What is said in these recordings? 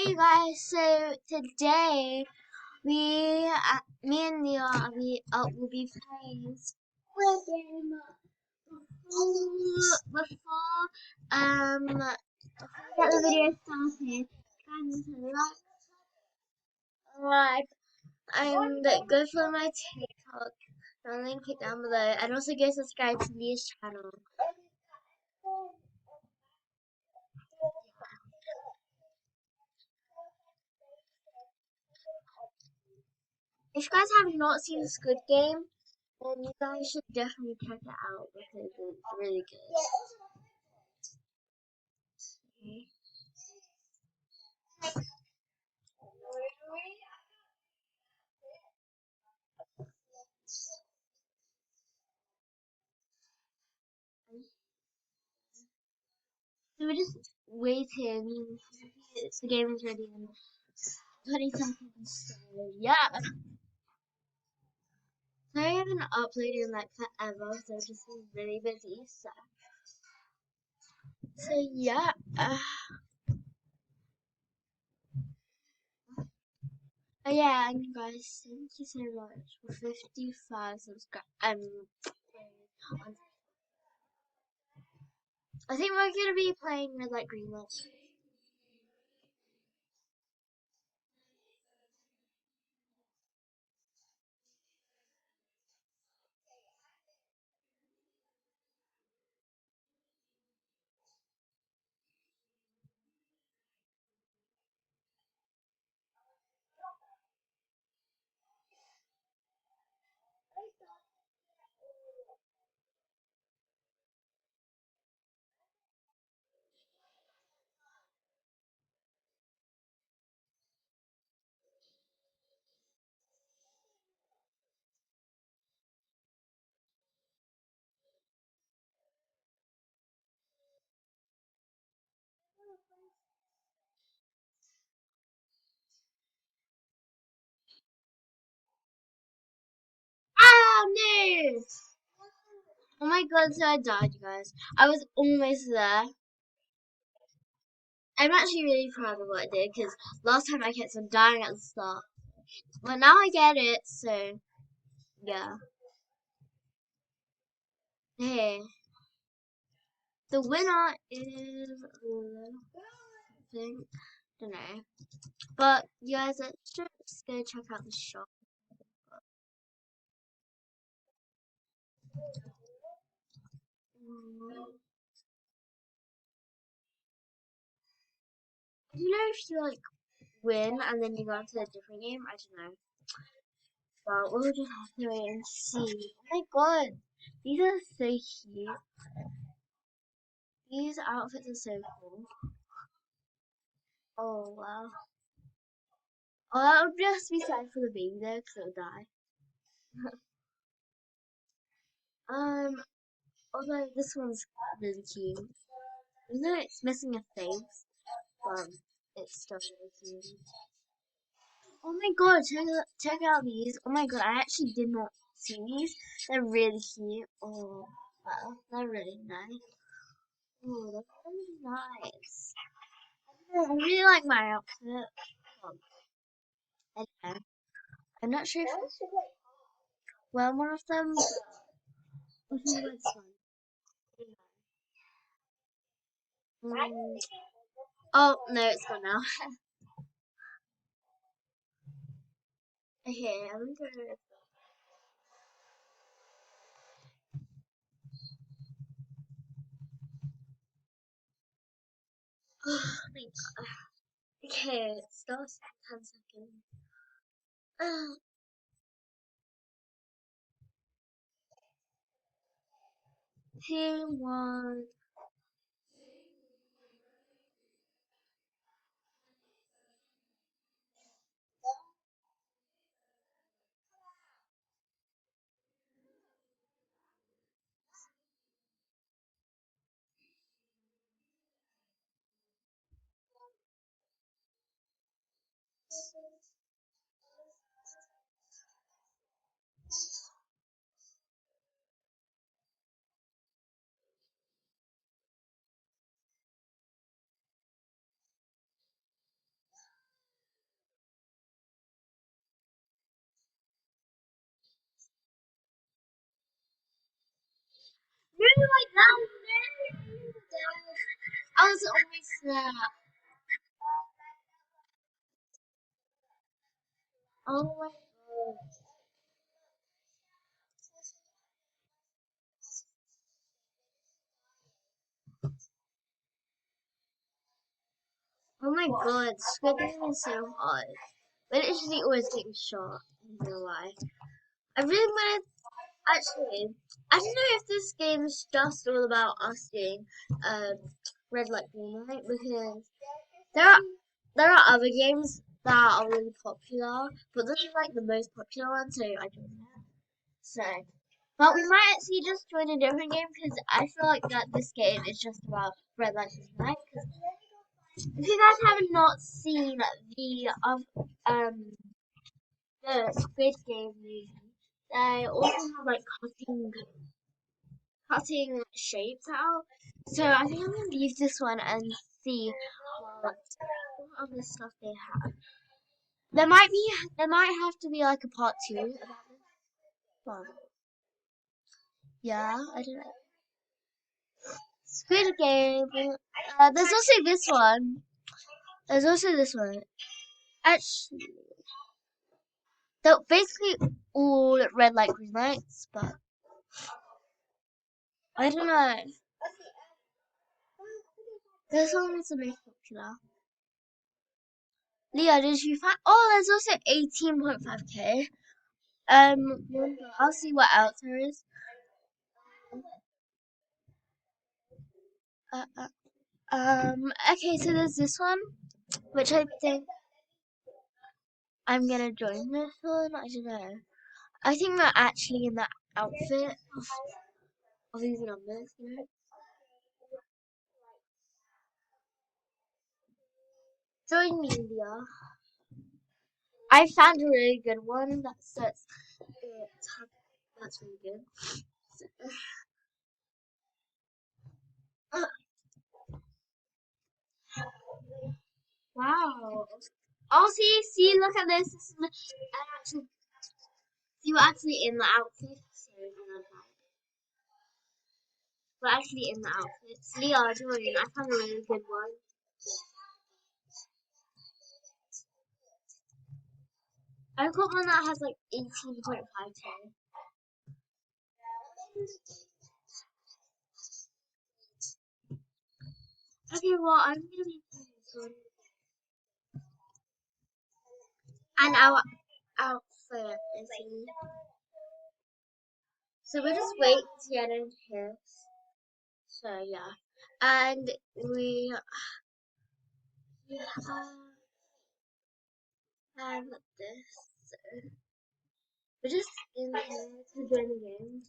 Hey you guys, so today me and Leah, will be playing Squid Game before get the video started. Kind like and go for my TikTok, I'll link it down below, and also go subscribe to Leah's channel. If you guys have not seen the Squid Game, then you guys should definitely check it out because it's really good. Okay. So we're just waiting. The game is ready in 20 seconds. So yeah. So I haven't uploaded in like forever, so I've just been really busy. So yeah. Oh yeah, and guys, thank you so much for 55 subscribers. I think we're gonna be playing with like green lights. Oh no! Oh my god, so I died, you guys. I was almost there. I'm actually really proud of what I did because last time I kept on dying at the start. But now I get it, so yeah. Hey, the winner is, I think, don't know. But you guys, let's just go check out the shop. Do you know if you like win and then you go on to a different game? I don't know. But we'll just have to wait and see. Oh my god, these are so cute. These outfits are so cool. Oh wow. Oh, that would just be sad for the baby though, because it'll die. Although this one's really cute. Even though it's missing a face, but it's still really cute. Oh my god, check out these. Oh my god, I actually did not see these. They're really cute. Oh, wow, they're really nice. Oh, they're really nice. I really like my outfit. Um, anyway, I'm not sure if well, one of them. Which one was this one? Oh no, it's gone now. Okay, I'm gonna. Oh, thank God. Okay, it starts in 10 seconds. Uh, 2, 1. No, like that. No. I was always there. Oh my god. Oh my god, Squid Game is so hard. But it's literally always getting shot. I don't know why. I really want to actually. I don't know if this game is just all about us doing red light, green light because there are there are other games that are really popular, but this is like the most popular one, so I don't know. So, but we might actually just join a different game because I feel like that this game is just about red light, green light. 'Cause if you guys have not seen the Squid Game movie, they also have like cutting shapes out. So I think I'm gonna leave this one and see what other stuff they have. There might have to be like a part two about this. But yeah, I don't know. Squid Game. There's also this one. There's also this one. Actually, they're basically all red light, green lights, but I don't know. This one is the most popular. Leah, did you find? Oh, there's also 18.5k. I'll see what else there is. Uh, uh, okay, so there's this one, which I think I'm gonna join this one. I don't know. I think they're actually in the outfit of these numbers, you know. Join me, Leah. I found a really good one that says that's really good. Uh, wow. Oh, see, look at this. This is actually, see, we're actually in the outfit. So, we're actually in the outfits. Leah, join. I found a really good one. I've got one that has like 18.5k. Okay, well, I'm gonna be playing this one. And our outfit is in. So we'll just wait to get into here. So, yeah. And we have this. So we're just in here to join the game.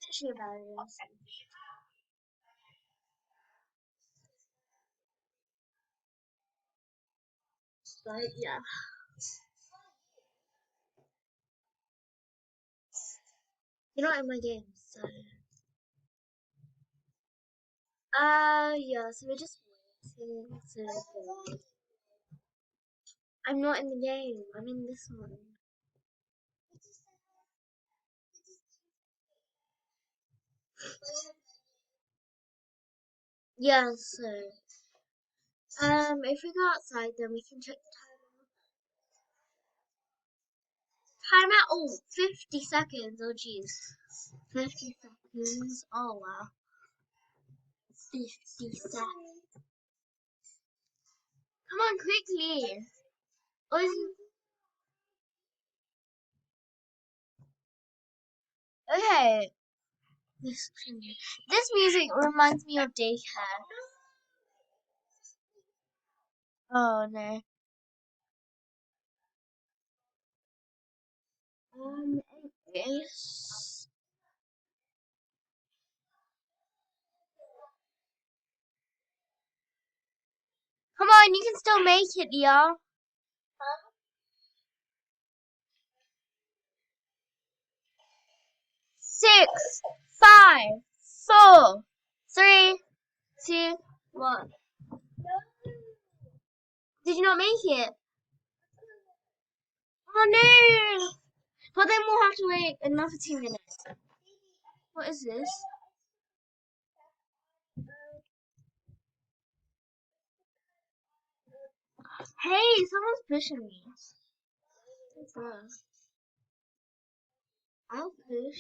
Actually, about it. But yeah. You're not in my game, so. Yeah, so we're just waiting to go. I'm not in the game. I'm in this one. Yeah, so if we go outside, then we can check the time out. Oh, 50 seconds. Oh, jeez. 50 seconds. Oh, wow. 50 seconds. Come on, quickly. Oh, okay. This music reminds me of daycare. Oh, no. Anyways. Come on, you can still make it, y'all. 6, 5, 4, 3, 2, 1. Did you not make it? Oh no! But then we'll have to wait another 2 minutes. What is this? Hey, someone's pushing me. What's that? I'll push.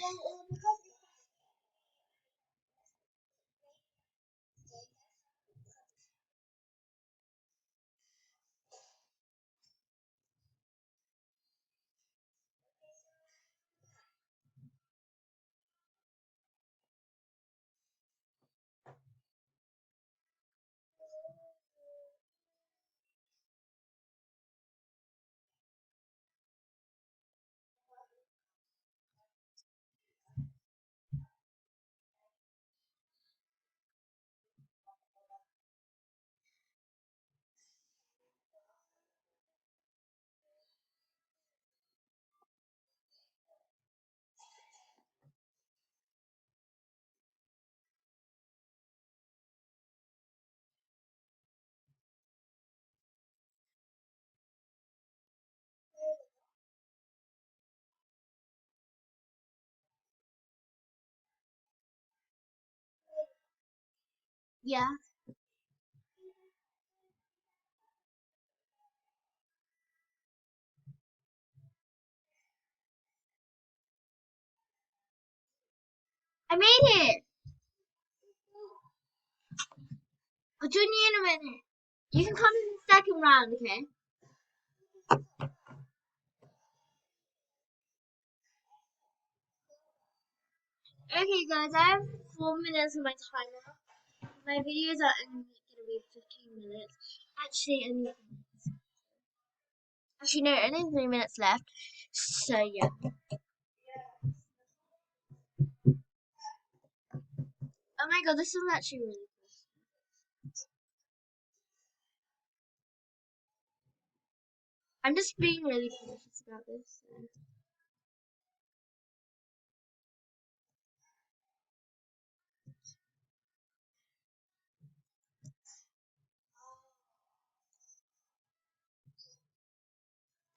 Yeah, I made it. I'll join you in a minute. You can come in the second round, okay? Okay, guys, I have 4 minutes of my timer. My videos are only gonna be 15 minutes. Actually, no, only 3 minutes left. So yeah. Oh my god, this is actually really cool. I'm just being really cautious about this. So.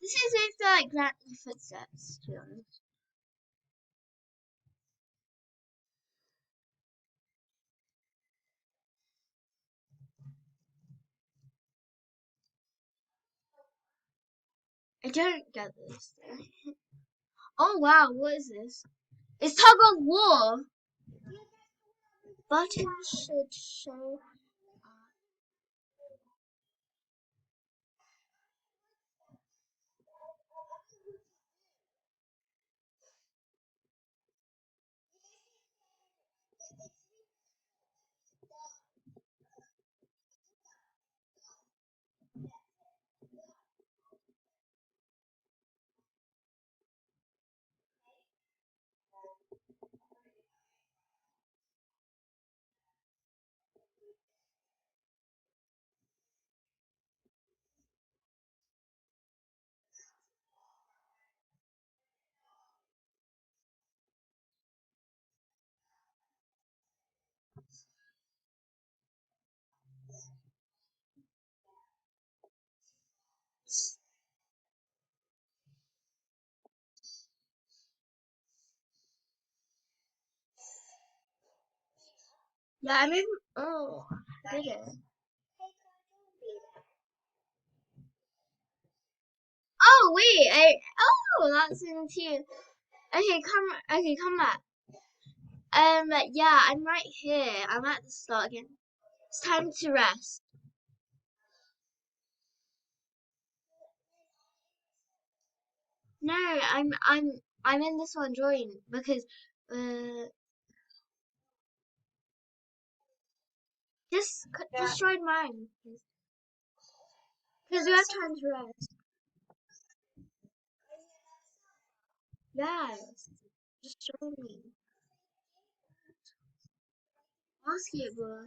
This is if like grant you footsteps, to be honest. I don't get this. Oh wow, what is this? It's tug of war. Button should show. Yeah, I mean, oh, I did it. Oh wait, oh, that's in two. Okay, come back. Yeah, I'm right here. I'm at the start again. It's time to rest. No, I'm in this one join because uh just join mine because we have time to rest. Yes, just join me. Basketball.